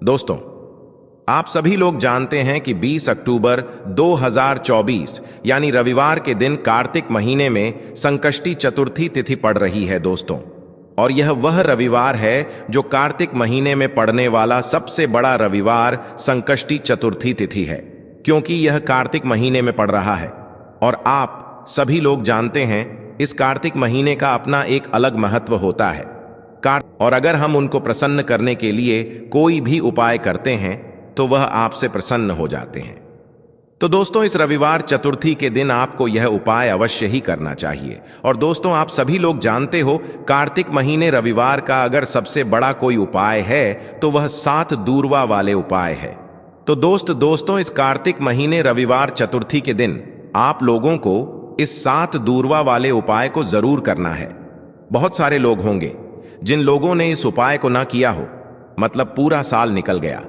दोस्तों, आप सभी लोग जानते हैं कि 20 अक्टूबर 2024 यानी रविवार के दिन कार्तिक महीने में संकष्टी चतुर्थी तिथि पड़ रही है दोस्तों। और यह वह रविवार है जो कार्तिक महीने में पड़ने वाला सबसे बड़ा रविवार संकष्टी चतुर्थी तिथि है, क्योंकि यह कार्तिक महीने में पड़ रहा है। और आप सभी लोग जानते हैं इस कार्तिक महीने का अपना एक अलग महत्व होता है। और अगर हम उनको प्रसन्न करने के लिए कोई भी उपाय करते हैं तो वह आपसे प्रसन्न हो जाते हैं। तो दोस्तों, इस रविवार चतुर्थी के दिन आपको यह उपाय अवश्य ही करना चाहिए। और दोस्तों, आप सभी लोग जानते हो कार्तिक महीने रविवार का अगर सबसे बड़ा कोई उपाय है तो वह 7 दूर्वा वाले उपाय है। तो दोस्तों इस कार्तिक महीने रविवार चतुर्थी के दिन आप लोगों को इस 7 दूर्वा वाले उपाय को जरूर करना है। बहुत सारे लोग होंगे जिन लोगों ने इस उपाय को ना किया हो, मतलब पूरा साल निकल गया,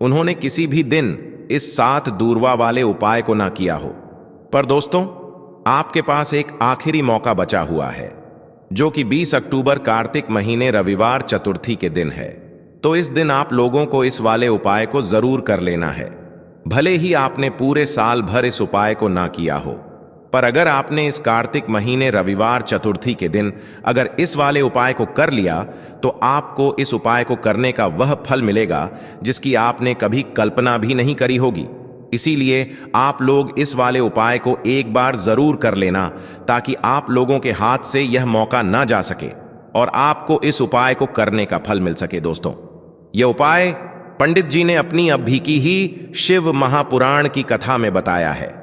उन्होंने किसी भी दिन इस 7 दूर्वा वाले उपाय को ना किया हो। पर दोस्तों, आपके पास एक आखिरी मौका बचा हुआ है, जो कि 20 अक्टूबर कार्तिक महीने रविवार चतुर्थी के दिन है। तो इस दिन आप लोगों को इस वाले उपाय को जरूर कर लेना है, भले ही आपने पूरे साल भर इस उपाय को ना किया हो। पर अगर आपने इस कार्तिक महीने रविवार चतुर्थी के दिन अगर इस वाले उपाय को कर लिया तो आपको इस उपाय को करने का वह फल मिलेगा जिसकी आपने कभी कल्पना भी नहीं करी होगी। इसीलिए आप लोग इस वाले उपाय को एक बार जरूर कर लेना, ताकि आप लोगों के हाथ से यह मौका ना जा सके और आपको इस उपाय को करने का फल मिल सके। दोस्तों, यह उपाय पंडित जी ने अपनी अभ्भिकी ही शिव महापुराण की कथा में बताया है,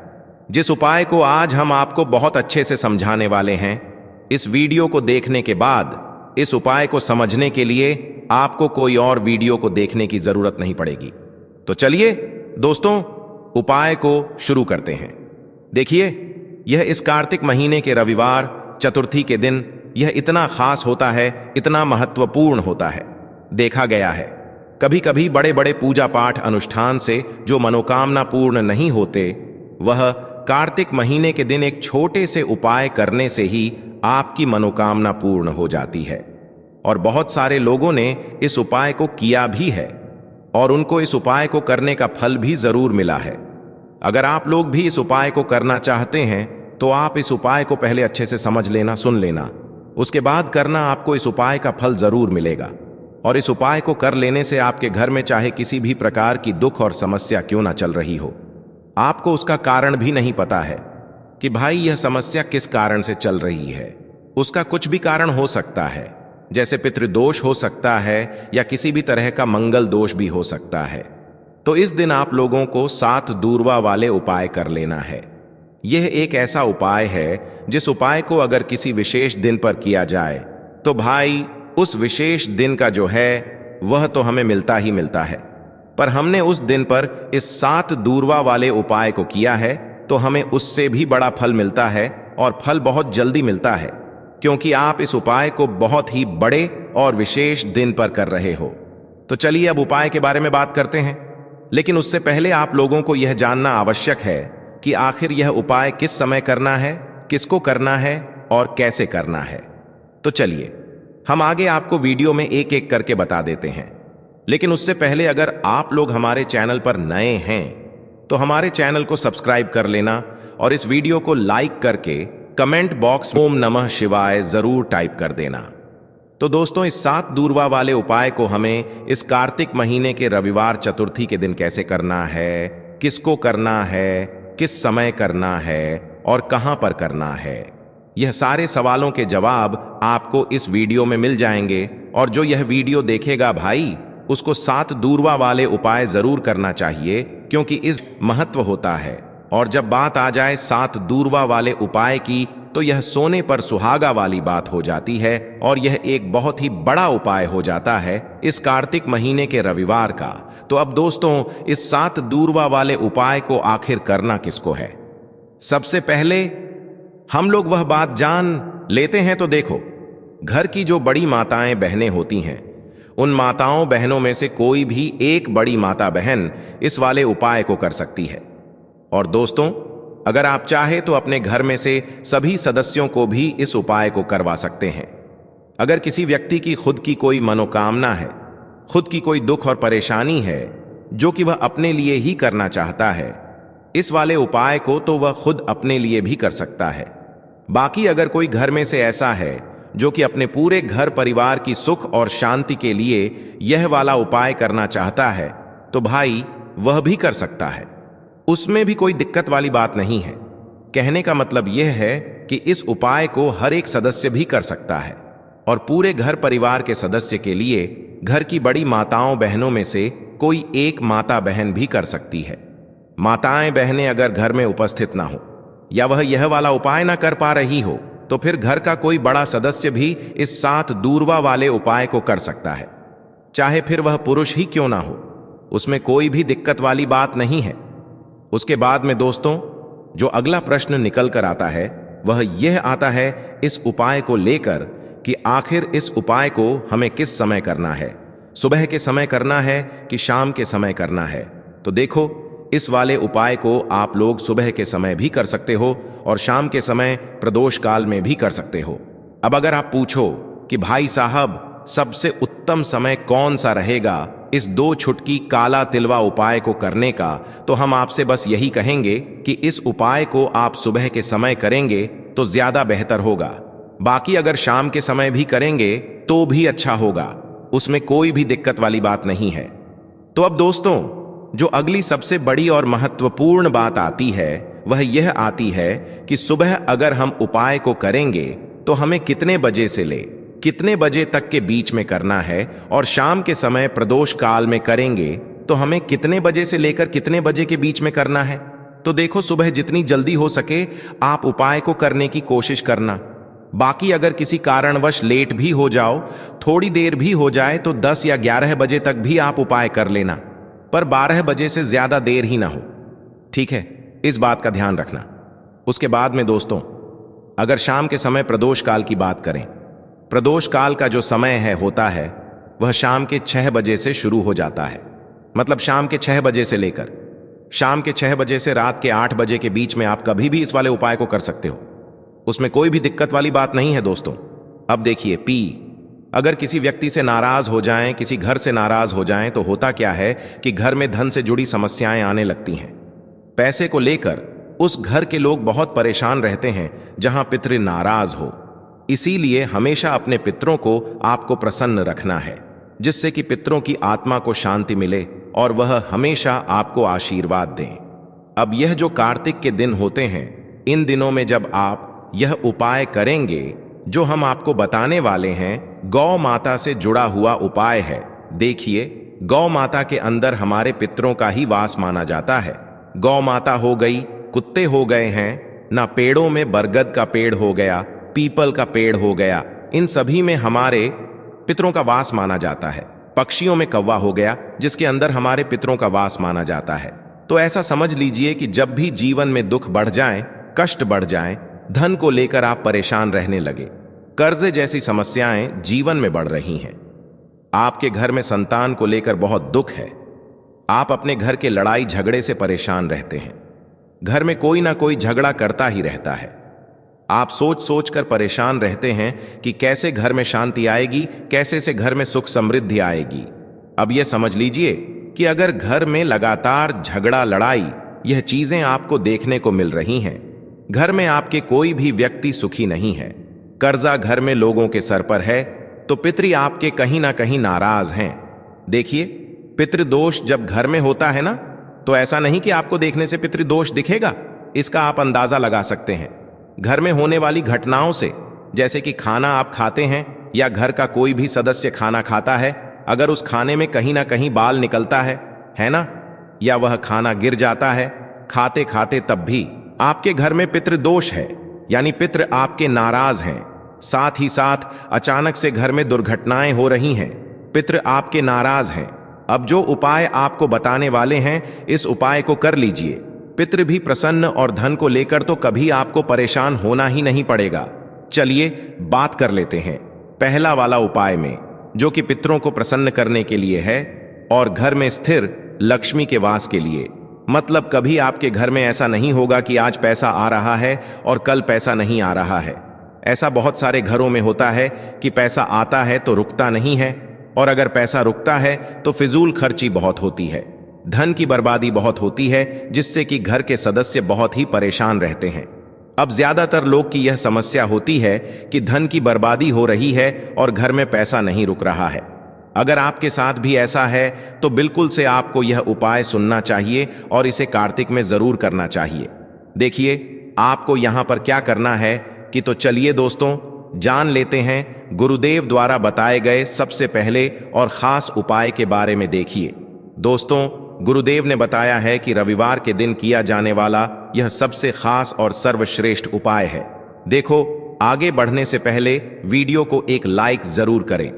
जिस उपाय को आज हम आपको बहुत अच्छे से समझाने वाले हैं। इस वीडियो को देखने के बाद इस उपाय को समझने के लिए आपको कोई और वीडियो को देखने की जरूरत नहीं पड़ेगी। तो चलिए दोस्तों, उपाय को शुरू करते हैं। देखिए, यह इस कार्तिक महीने के रविवार चतुर्थी के दिन यह इतना खास होता है, इतना महत्वपूर्ण होता है। देखा गया है कभी कभी बड़े बड़े पूजा पाठ अनुष्ठान से जो मनोकामना पूर्ण नहीं होते, वह कार्तिक महीने के दिन एक छोटे से उपाय करने से ही आपकी मनोकामना पूर्ण हो जाती है। और बहुत सारे लोगों ने इस उपाय को किया भी है और उनको इस उपाय को करने का फल भी जरूर मिला है। अगर आप लोग भी इस उपाय को करना चाहते हैं तो आप इस उपाय को पहले अच्छे से समझ लेना, सुन लेना, उसके बाद करना। आपको इस उपाय का फल जरूर मिलेगा। और इस उपाय को कर लेने से आपके घर में चाहे किसी भी प्रकार की दुख और समस्या क्यों ना चल रही हो, आपको उसका कारण भी नहीं पता है कि भाई यह समस्या किस कारण से चल रही है। उसका कुछ भी कारण हो सकता है, जैसे पितृदोष हो सकता है या किसी भी तरह का मंगल दोष भी हो सकता है। तो इस दिन आप लोगों को 7 दूर्वा वाले उपाय कर लेना है। यह एक ऐसा उपाय है जिस उपाय को अगर किसी विशेष दिन पर किया जाए तो भाई उस विशेष दिन का जो है वह तो हमें मिलता ही मिलता है। पर हमने उस दिन पर इस 7 दूर्वा वाले उपाय को किया है तो हमें उससे भी बड़ा फल मिलता है, और फल बहुत जल्दी मिलता है, क्योंकि आप इस उपाय को बहुत ही बड़े और विशेष दिन पर कर रहे हो। तो चलिए अब उपाय के बारे में बात करते हैं। लेकिन उससे पहले आप लोगों को यह जानना आवश्यक है कि आखिर यह उपाय किस समय करना है, किसको करना है और कैसे करना है। तो चलिए हम आगे आपको वीडियो में एक एक करके बता देते हैं। लेकिन उससे पहले अगर आप लोग हमारे चैनल पर नए हैं तो हमारे चैनल को सब्सक्राइब कर लेना और इस वीडियो को लाइक करके कमेंट बॉक्स में ओम नमः शिवाय जरूर टाइप कर देना। तो दोस्तों, इस 7 दूर्वा वाले उपाय को हमें इस कार्तिक महीने के रविवार चतुर्थी के दिन कैसे करना है, किसको करना है, किस समय करना है और कहां पर करना है, यह सारे सवालों के जवाब आपको इस वीडियो में मिल जाएंगे। और जो यह वीडियो देखेगा भाई, उसको 7 दूर्वा वाले उपाय जरूर करना चाहिए, क्योंकि इस महत्व होता है। और जब बात आ जाए 7 दूर्वा वाले उपाय की तो यह सोने पर सुहागा वाली बात हो जाती है, और यह एक बहुत ही बड़ा उपाय हो जाता है इस कार्तिक महीने के रविवार का। तो अब दोस्तों, इस 7 दूर्वा वाले उपाय को आखिर करना किसको है, सबसे पहले हम लोग वह बात जान लेते हैं। तो देखो, घर की जो बड़ी माताएं बहनें होती हैं, उन माताओं बहनों में से कोई भी एक बड़ी माता बहन इस वाले उपाय को कर सकती है। और दोस्तों, अगर आप चाहे तो अपने घर में से सभी सदस्यों को भी इस उपाय को करवा सकते हैं। अगर किसी व्यक्ति की खुद की कोई मनोकामना है खुद की कोई दुख और परेशानी है जो कि वह अपने लिए ही करना चाहता है, इस वाले उपाय को तो वह खुद अपने लिए भी कर सकता है। बाकी अगर कोई घर में से ऐसा है जो कि अपने पूरे घर परिवार की सुख और शांति के लिए यह वाला उपाय करना चाहता है, तो भाई वह भी कर सकता है। उसमें भी कोई दिक्कत वाली बात नहीं है। कहने का मतलब यह है कि इस उपाय को हर एक सदस्य भी कर सकता है और पूरे घर परिवार के सदस्य के लिए घर की बड़ी माताओं बहनों में से कोई एक माता बहन भी कर सकती है। माताएं बहनें अगर घर में उपस्थित ना हो या वह यह वाला उपाय ना कर पा रही हो, तो फिर घर का कोई बड़ा सदस्य भी इस 7 दूरवा वाले उपाय को कर सकता है, चाहे फिर वह पुरुष ही क्यों ना हो। उसमें कोई भी दिक्कत वाली बात नहीं है। उसके बाद में दोस्तों, जो अगला प्रश्न निकल कर आता है वह यह आता है इस उपाय को लेकर कि आखिर इस उपाय को हमें किस समय करना है, सुबह के समय करना है कि शाम के समय करना है। तो देखो, इस वाले उपाय को आप लोग सुबह के समय भी कर सकते हो और शाम के समय प्रदोष काल में भी कर सकते हो। अब अगर आप पूछो कि भाई साहब सबसे उत्तम समय कौन सा रहेगा इस 2 छुटकी काला तिलवा उपाय को करने का, तो हम आपसे बस यही कहेंगे कि इस उपाय को आप सुबह के समय करेंगे तो ज्यादा बेहतर होगा। बाकी अगर शाम के समय भी करेंगे तो भी अच्छा होगा, उसमें कोई भी दिक्कत वाली बात नहीं है। तो अब दोस्तों, जो अगली सबसे बड़ी और महत्वपूर्ण बात आती है वह यह आती है कि सुबह अगर हम उपाय को करेंगे तो हमें कितने बजे से ले कितने बजे तक के बीच में करना है, और शाम के समय प्रदोष काल में करेंगे तो हमें कितने बजे से लेकर कितने बजे के बीच में करना है। तो देखो, सुबह जितनी जल्दी हो सके आप उपाय को करने की कोशिश करना। बाकी अगर किसी कारणवश लेट भी हो जाओ, थोड़ी देर भी हो जाए, तो 10 या 11 बजे तक भी आप उपाय कर लेना, पर 12 बजे से ज्यादा देर ही ना हो। ठीक है, इस बात का ध्यान रखना। उसके बाद में दोस्तों, अगर शाम के समय प्रदोष काल की बात करें, प्रदोष काल का जो समय होता है वह शाम के 6 बजे से शुरू हो जाता है। मतलब शाम के 6 बजे से लेकर शाम के 6 बजे से रात के 8 बजे के बीच में आप कभी भी इस वाले उपाय को कर सकते हो। उसमें कोई भी दिक्कत वाली बात नहीं है दोस्तों। अब देखिए, अगर किसी व्यक्ति से नाराज हो जाएं, किसी घर से नाराज हो जाएं, तो होता क्या है कि घर में धन से जुड़ी समस्याएं आने लगती हैं। पैसे को लेकर उस घर के लोग बहुत परेशान रहते हैं जहां पितृ नाराज हो। इसीलिए हमेशा अपने पितरों को आपको प्रसन्न रखना है, जिससे कि पितरों की आत्मा को शांति मिले और वह हमेशा आपको आशीर्वाद दें। अब यह जो कार्तिक के दिन होते हैं, इन दिनों में जब आप यह उपाय करेंगे जो हम आपको बताने वाले हैं, गौ माता से जुड़ा हुआ उपाय है। देखिए, गौ माता के अंदर हमारे पितरों का ही वास माना जाता है। गौ माता हो गई, कुत्ते हो गए हैं ना, पेड़ों में बरगद का पेड़ हो गया, पीपल का पेड़ हो गया, इन सभी में हमारे पितरों का वास माना जाता है। पक्षियों में कौवा हो गया, जिसके अंदर हमारे पितरों का वास माना जाता है। तो ऐसा समझ लीजिए कि जब भी जीवन में दुख बढ़ जाए, कष्ट बढ़ जाए, धन को लेकर आप परेशान रहने लगे, कर्जे जैसी समस्याएं जीवन में बढ़ रही हैं, आपके घर में संतान को लेकर बहुत दुख है, आप अपने घर के लड़ाई झगड़े से परेशान रहते हैं, घर में कोई ना कोई झगड़ा करता ही रहता है, आप सोच सोच कर परेशान रहते हैं कि कैसे घर में शांति आएगी, कैसे से घर में सुख समृद्धि आएगी। अब यह समझ लीजिए कि अगर घर में लगातार झगड़ा लड़ाई यह चीजें आपको देखने को मिल रही हैं, घर में आपके कोई भी व्यक्ति सुखी नहीं है, कर्जा घर में लोगों के सर पर है, तो पितृ आपके कहीं ना कहीं नाराज हैं। देखिए, पितृदोष जब घर में होता है ना, तो ऐसा नहीं कि आपको देखने से पितृदोष दिखेगा, इसका आप अंदाजा लगा सकते हैं घर में होने वाली घटनाओं से। जैसे कि खाना आप खाते हैं या घर का कोई भी सदस्य खाना खाता है, अगर उस खाने में कहीं ना कहीं बाल निकलता है ना, या वह खाना गिर जाता है खाते खाते, तब भी आपके घर में पितृदोष है, यानी पितृ आपके नाराज हैं। साथ ही साथ अचानक से घर में दुर्घटनाएं हो रही हैं, पितृ आपके नाराज हैं। अब जो उपाय आपको बताने वाले हैं, इस उपाय को कर लीजिए, पितृ भी प्रसन्न और धन को लेकर तो कभी आपको परेशान होना ही नहीं पड़ेगा। चलिए बात कर लेते हैं पहला वाला उपाय में, जो कि पितरों को प्रसन्न करने के लिए है और घर में स्थिर लक्ष्मी के वास के लिए। मतलब कभी आपके घर में ऐसा नहीं होगा कि आज पैसा आ रहा है और कल पैसा नहीं आ रहा है। ऐसा बहुत सारे घरों में होता है कि पैसा आता है तो रुकता नहीं है और अगर पैसा रुकता है तो फिजूल खर्ची बहुत होती है, धन की बर्बादी बहुत होती है, जिससे कि घर के सदस्य बहुत ही परेशान रहते हैं। अब ज्यादातर लोग की यह समस्या होती है कि धन की बर्बादी हो रही है और घर में पैसा नहीं रुक रहा है। अगर आपके साथ भी ऐसा है तो बिल्कुल से आपको यह उपाय सुनना चाहिए और इसे कार्तिक में जरूर करना चाहिए। देखिए आपको यहां पर क्या करना है कि तो चलिए दोस्तों जान लेते हैं गुरुदेव द्वारा बताए गए सबसे पहले और खास उपाय के बारे में। देखिए दोस्तों, गुरुदेव ने बताया है कि रविवार के दिन किया जाने वाला यह सबसे खास और सर्वश्रेष्ठ उपाय है। देखो आगे बढ़ने से पहले वीडियो को एक लाइक जरूर करें।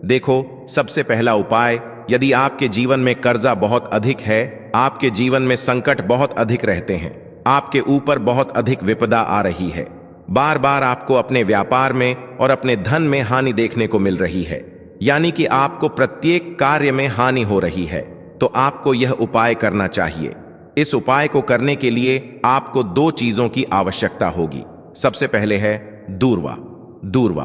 देखो सबसे पहला उपाय, यदि आपके जीवन में कर्जा बहुत अधिक है, आपके जीवन में संकट बहुत अधिक रहते हैं, आपके ऊपर बहुत अधिक विपदा आ रही है, बार बार आपको अपने व्यापार में और अपने धन में हानि देखने को मिल रही है, यानी कि आपको प्रत्येक कार्य में हानि हो रही है, तो आपको यह उपाय करना चाहिए। इस उपाय को करने के लिए आपको दो चीजों की आवश्यकता होगी। सबसे पहले है दूर्वा। दूर्वा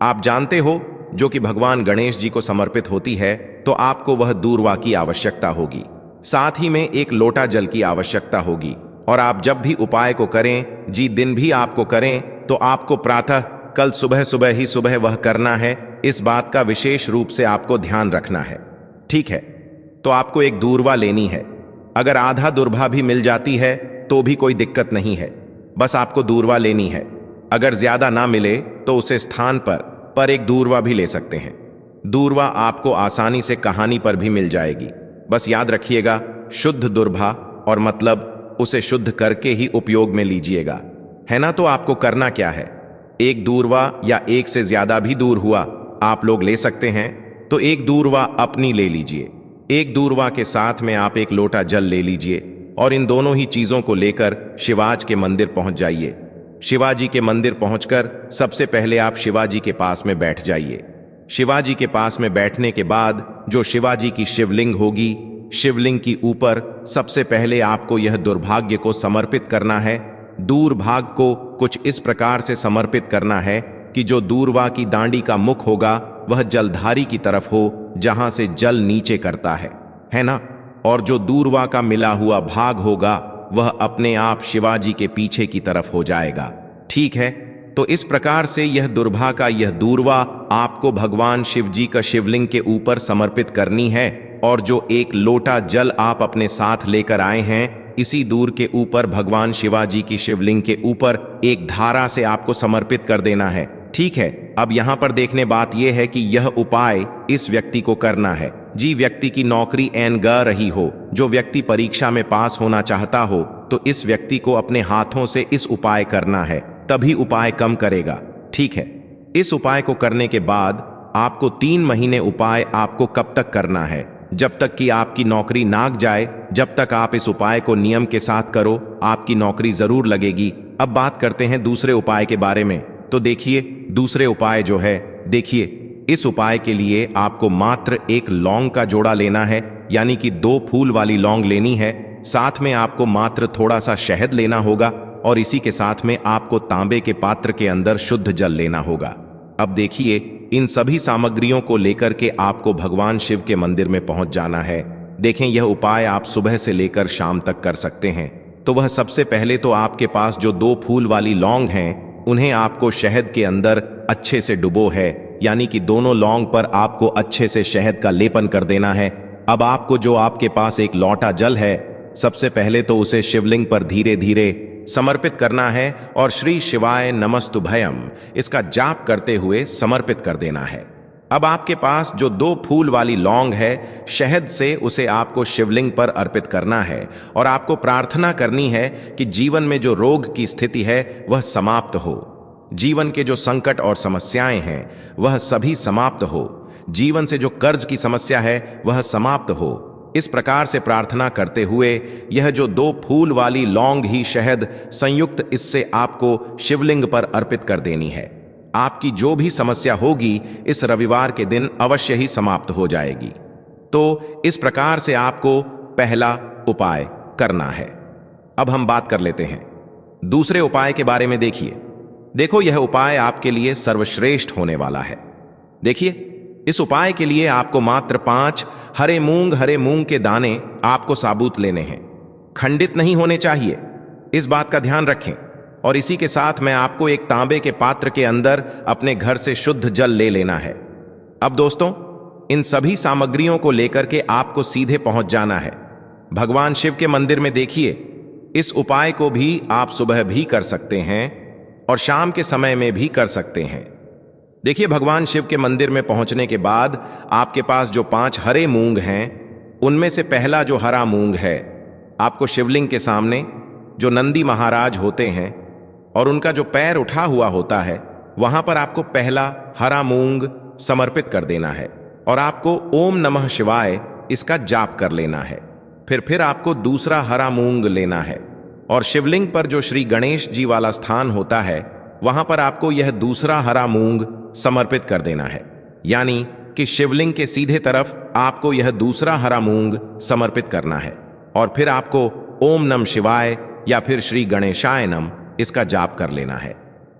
आप जानते हो जो कि भगवान गणेश जी को समर्पित होती है, तो आपको वह दूर्वा की आवश्यकता होगी। साथ ही में एक लोटा जल की आवश्यकता होगी। और आप जब भी उपाय को करें, जी दिन भी आपको करें, तो आपको प्रातः कल सुबह सुबह ही सुबह वह करना है। इस बात का विशेष रूप से आपको ध्यान रखना है, ठीक है। तो आपको एक दूर्वा लेनी है। अगर आधा दूर्वा भी मिल जाती है तो भी कोई दिक्कत नहीं है, बस आपको दूर्वा लेनी है। अगर ज्यादा ना मिले तो उसे स्थान पर एक दूर्वा भी ले सकते हैं। दूर्वा आपको आसानी से कहानी पर भी मिल जाएगी। बस याद रखिएगा शुद्ध दूर्वा, और मतलब उसे शुद्ध करके ही उपयोग में लीजिएगा, है ना। तो आपको करना क्या है, एक दूर्वा या एक से ज्यादा भी दूर हुआ आप लोग ले सकते हैं, तो एक दूर्वा अपनी ले लीजिए। एक दूर्वा के साथ में आप एक लोटा जल ले लीजिए और इन दोनों ही चीजों को लेकर शिवाजी के मंदिर पहुंच जाइए। शिवाजी के मंदिर पहुंचकर सबसे पहले आप शिवाजी के पास में बैठ जाइए। शिवाजी के पास में बैठने के बाद जो शिवाजी की शिवलिंग होगी, शिवलिंग की ऊपर सबसे पहले आपको यह दुर्भाग्य को समर्पित करना है। दूरभाग को कुछ इस प्रकार से समर्पित करना है कि जो दूर्वा की दांडी का मुख होगा वह जलधारी की तरफ हो, जहां से जल नीचे करता है ना। और जो दूर्वा का मिला हुआ भाग होगा वह अपने आप शिवाजी के पीछे की तरफ हो जाएगा, ठीक है। तो इस प्रकार से यह दुर्भा का यह दूर्वा आपको भगवान शिव जी का शिवलिंग के ऊपर समर्पित करनी है। और जो एक लोटा जल आप अपने साथ लेकर आए हैं, इसी दूर के ऊपर भगवान शिवाजी की शिवलिंग के ऊपर एक धारा से आपको समर्पित कर देना है, ठीक है। अब यहां पर देखने बात यह है कि यह उपाय इस व्यक्ति को करना है, जी व्यक्ति की नौकरी ऐन ग रही हो, जो व्यक्ति परीक्षा में पास होना चाहता हो, तो इस व्यक्ति को अपने हाथों से इस उपाय करना है, तभी उपाय कम करेगा, ठीक है। इस उपाय को करने के बाद आपको 3 महीने उपाय आपको कब तक करना है, जब तक कि आपकी नौकरी नाग जाए, जब तक आप इस उपाय को नियम के साथ करो, आपकी नौकरी जरूर लगेगी। अब बात करते हैं दूसरे उपाय के बारे में। तो देखिए दूसरे उपाय जो है, देखिए इस उपाय के लिए आपको मात्र एक लौंग का जोड़ा लेना है, यानी कि 2 फूल वाली लौंग लेनी है। साथ में आपको मात्र थोड़ा सा शहद लेना होगा और इसी के साथ में आपको तांबे के पात्र के अंदर शुद्ध जल लेना होगा। अब देखिए इन सभी सामग्रियों को लेकर के आपको भगवान शिव के मंदिर में पहुंच जाना है। देखें यह उपाय आप सुबह से लेकर शाम तक कर सकते हैं। तो वह सबसे पहले तो आपके पास जो 2 फूल वाली लौंग हैं, उन्हें आपको शहद के अंदर अच्छे से डुबो है, यानी कि दोनों लौंग पर आपको अच्छे से शहद का लेपन कर देना है। अब आपको जो आपके पास एक लोटा जल है, सबसे पहले तो उसे शिवलिंग पर धीरे धीरे समर्पित करना है और श्री शिवाय नमस्तुभयम इसका जाप करते हुए समर्पित कर देना है। अब आपके पास जो 2 फूल वाली लौंग है, शहद से उसे आपको शिवलिंग पर अर्पित करना है और आपको प्रार्थना करनी है कि जीवन में जो रोग की स्थिति है वह समाप्त हो, जीवन के जो संकट और समस्याएं हैं वह सभी समाप्त हो, जीवन से जो कर्ज की समस्या है वह समाप्त हो। इस प्रकार से प्रार्थना करते हुए यह जो 2 फूल वाली लौंग ही शहद संयुक्त इससे आपको शिवलिंग पर अर्पित कर देनी है। आपकी जो भी समस्या होगी इस रविवार के दिन अवश्य ही समाप्त हो जाएगी। तो इस प्रकार से आपको पहला उपाय करना है। अब हम बात कर लेते हैं दूसरे उपाय के बारे में। देखो यह उपाय आपके लिए सर्वश्रेष्ठ होने वाला है। देखिए इस उपाय के लिए आपको मात्र 5 हरे मूंग के दाने आपको साबुत लेने हैं, खंडित नहीं होने चाहिए, इस बात का ध्यान रखें। और इसी के साथ मैं आपको एक तांबे के पात्र के अंदर अपने घर से शुद्ध जल ले लेना है। अब दोस्तों, इन सभी सामग्रियों को लेकर के आपको सीधे पहुंच जाना है भगवान शिव के मंदिर में। देखिए, इस उपाय को भी आप सुबह भी कर सकते हैं और शाम के समय में भी कर सकते हैं। देखिए, भगवान शिव के मंदिर में पहुंचने के बाद आपके पास जो 5 हरे मूंग हैं, उनमें से पहला जो हरा मूंग है, आपको शिवलिंग के सामने जो नंदी महाराज होते हैं और उनका जो पैर उठा हुआ होता है, वहां पर आपको पहला हरा मूंग समर्पित कर देना है और आपको ओम नमः शिवाय इसका जाप कर लेना है। फिर आपको दूसरा हरा मूंग लेना है और शिवलिंग पर जो श्री गणेश जी वाला स्थान होता है, वहां पर आपको यह दूसरा हरा मूंग समर्पित कर देना है। यानी कि शिवलिंग के सीधे तरफ आपको यह दूसरा हरा मूंग समर्पित करना है और फिर आपको ओम नमः शिवाय या फिर श्री गणेशाय नमः इसका जाप कर लेना है।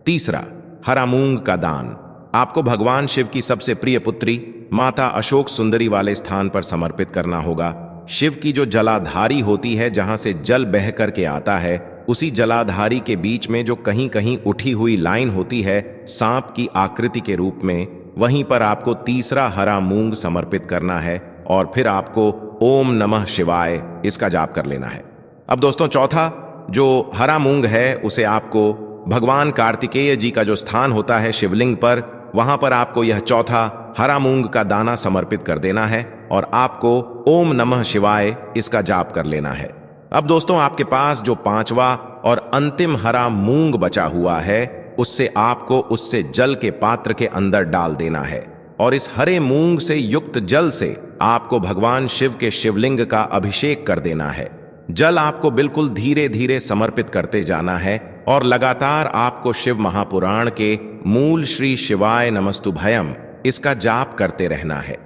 तीसरा, हरा मूंग का दान आपको भगवान शिव की सबसे प्रिय पुत्री माता अशोक सुंदरी वाले स्थान पर समर्पित करना होगा। शिव की जो जलाधारी होती है, जहां से जल बह करके आता है, उसी जलाधारी के बीच में जो कहीं कहीं उठी हुई लाइन होती है सांप की आकृति के रूप में, वहीं पर आपको तीसरा हरा मूंग समर्पित करना है और फिर आपको ओम नमः शिवाय इसका जाप कर लेना है। अब दोस्तों, चौथा जो हरा मूंग है, उसे आपको भगवान कार्तिकेय जी का जो स्थान होता है शिवलिंग पर, वहां पर आपको यह चौथा हरा मूंग का दाना समर्पित कर देना है और आपको ओम नमः शिवाय इसका जाप कर लेना है। अब दोस्तों, आपके पास जो 5वां और अंतिम हरा मूंग बचा हुआ है, उससे आपको उससे जल के पात्र के अंदर डाल देना है और इस हरे मूंग से युक्त जल से आपको भगवान शिव के शिवलिंग का अभिषेक कर देना है। जल आपको बिल्कुल धीरे धीरे समर्पित करते जाना है और लगातार आपको शिव महापुराण के मूल श्री शिवाय नमस्तुभयम इसका जाप करते रहना है।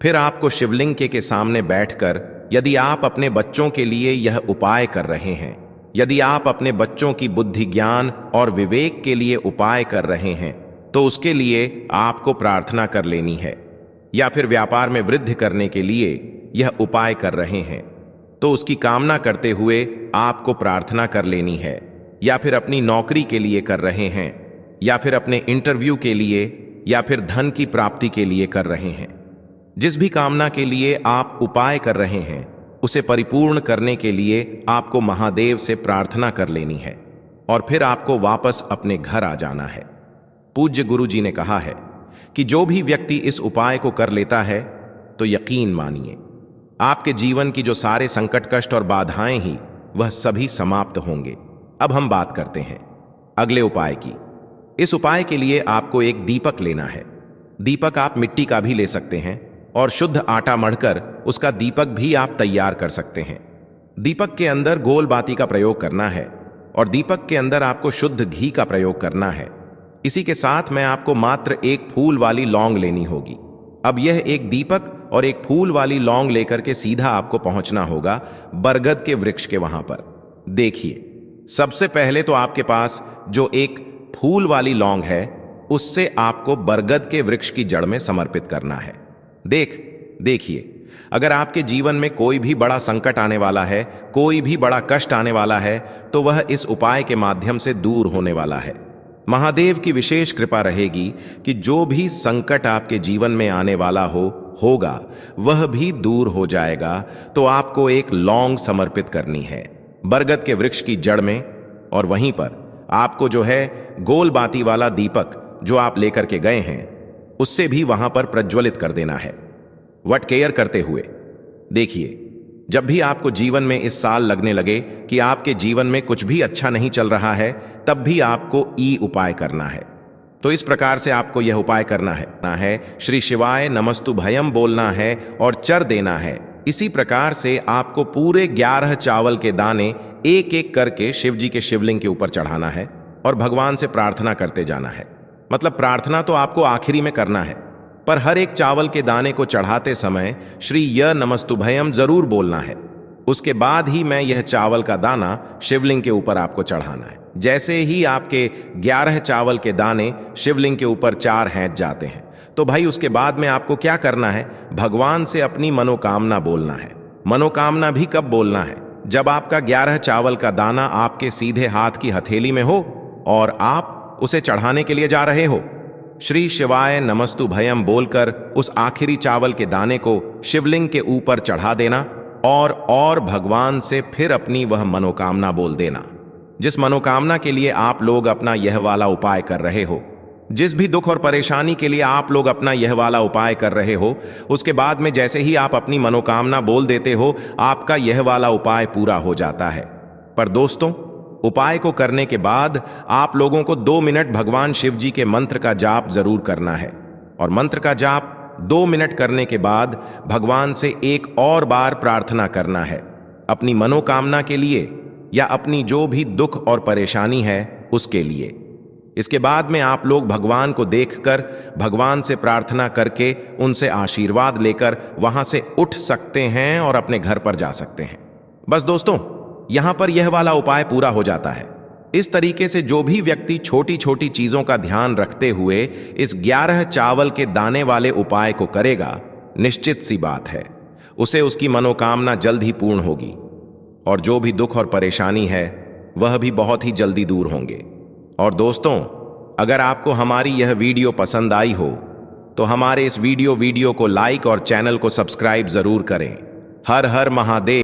फिर आपको शिवलिंग के सामने बैठकर, यदि आप अपने बच्चों के लिए यह उपाय कर रहे हैं, यदि आप अपने बच्चों की बुद्धि ज्ञान और विवेक के लिए उपाय कर रहे हैं, तो उसके लिए आपको प्रार्थना कर लेनी है। या फिर व्यापार में वृद्धि करने के लिए यह उपाय कर रहे हैं, तो उसकी कामना करते हुए आपको प्रार्थना कर लेनी है। या फिर अपनी नौकरी के लिए कर रहे हैं, या फिर अपने इंटरव्यू के लिए, या फिर धन की प्राप्ति के लिए कर रहे हैं। जिस भी कामना के लिए आप उपाय कर रहे हैं, उसे परिपूर्ण करने के लिए आपको महादेव से प्रार्थना कर लेनी है और फिर आपको वापस अपने घर आ जाना है। पूज्य गुरु जी ने कहा है कि जो भी व्यक्ति इस उपाय को कर लेता है, तो यकीन मानिए आपके जीवन की जो सारे संकट, कष्ट और बाधाएं ही, वह सभी समाप्त होंगे। अब हम बात करते हैं अगले उपाय की। इस उपाय के लिए आपको एक दीपक लेना है। दीपक आप मिट्टी का भी ले सकते हैं और शुद्ध आटा मढ़कर उसका दीपक भी आप तैयार कर सकते हैं। दीपक के अंदर गोल बाती का प्रयोग करना है और दीपक के अंदर आपको शुद्ध घी का प्रयोग करना है। इसी के साथ में आपको मात्र एक फूल वाली लौंग लेनी होगी। अब यह एक दीपक और एक फूल वाली लौंग लेकर के सीधा आपको पहुंचना होगा बरगद के वृक्ष के वहां पर। देखिए, सबसे पहले तो आपके पास जो एक फूल वाली लौंग है, उससे आपको बरगद के वृक्ष की जड़ में समर्पित करना है। देखिए, अगर आपके जीवन में कोई भी बड़ा संकट आने वाला है, कोई भी बड़ा कष्ट आने वाला है, तो वह इस उपाय के माध्यम से दूर होने वाला है। महादेव की विशेष कृपा रहेगी कि जो भी संकट आपके जीवन में आने वाला होगा वह भी दूर हो जाएगा। तो आपको एक लौंग समर्पित करनी है बरगद के वृक्ष की जड़ में, और वहीं पर आपको जो है गोल बाती वाला दीपक जो आप लेकर के गए हैं, उससे भी वहां पर प्रज्वलित कर देना है वट केयर करते हुए। देखिए, जब भी आपको जीवन में इस साल लगने लगे कि आपके जीवन में कुछ भी अच्छा नहीं चल रहा है, तब भी आपको ई उपाय करना है। तो इस प्रकार से आपको यह उपाय करना है श्री शिवाय नमस्तुभयम बोलना है और चर देना है। इसी प्रकार से आपको पूरे 11 चावल के दाने एक एक करके शिव जी के शिवलिंग के ऊपर चढ़ाना है और भगवान से प्रार्थना करते जाना है। मतलब प्रार्थना तो आपको आखिरी में करना है, पर हर एक चावल के दाने को चढ़ाते समय श्री य नमस्तुभयम जरूर बोलना है। उसके बाद ही मैं यह चावल का दाना शिवलिंग के ऊपर आपको चढ़ाना है। जैसे ही आपके 11 चावल के दाने शिवलिंग के ऊपर 4 हैंच जाते हैं, तो भाई उसके बाद में आपको क्या करना है, भगवान से अपनी मनोकामना बोलना है। मनोकामना भी कब बोलना है, जब आपका 11 चावल का दाना आपके सीधे हाथ की हथेली में हो और आप उसे चढ़ाने के लिए जा रहे हो। श्री शिवाय नमस्तु भयम बोलकर उस आखिरी चावल के दाने को शिवलिंग के ऊपर चढ़ा देना और भगवान से फिर अपनी वह मनोकामना बोल देना, जिस मनोकामना के लिए आप लोग अपना यह वाला उपाय कर रहे हो। जिस भी दुख और परेशानी के लिए आप लोग अपना यह वाला उपाय कर रहे हो, उसके बाद में जैसे ही आप अपनी मनोकामना बोल देते हो, आपका यह वाला उपाय पूरा हो जाता है। पर दोस्तों, उपाय को करने के बाद आप लोगों को 2 मिनट भगवान शिव जी के मंत्र का जाप जरूर करना है। और मंत्र का जाप 2 मिनट करने के बाद भगवान से एक और बार प्रार्थना करना है, अपनी मनोकामना के लिए या अपनी जो भी दुख और परेशानी है उसके लिए। इसके बाद में आप लोग भगवान को देखकर, भगवान से प्रार्थना करके, उनसे आशीर्वाद लेकर वहां से उठ सकते हैं और अपने घर पर जा सकते हैं। बस दोस्तों, यहां पर यह वाला उपाय पूरा हो जाता है। इस तरीके से जो भी व्यक्ति छोटी छोटी चीजों का ध्यान रखते हुए इस 11 चावल के दाने वाले उपाय को करेगा, निश्चित सी बात है उसे उसकी मनोकामना जल्द ही पूर्ण होगी और जो भी दुख और परेशानी है वह भी बहुत ही जल्दी दूर होंगे। और दोस्तों, अगर आपको हमारी यह वीडियो पसंद आई हो तो हमारे इस वीडियो को लाइक और चैनल को सब्सक्राइब जरूर करें। हर हर महादेव।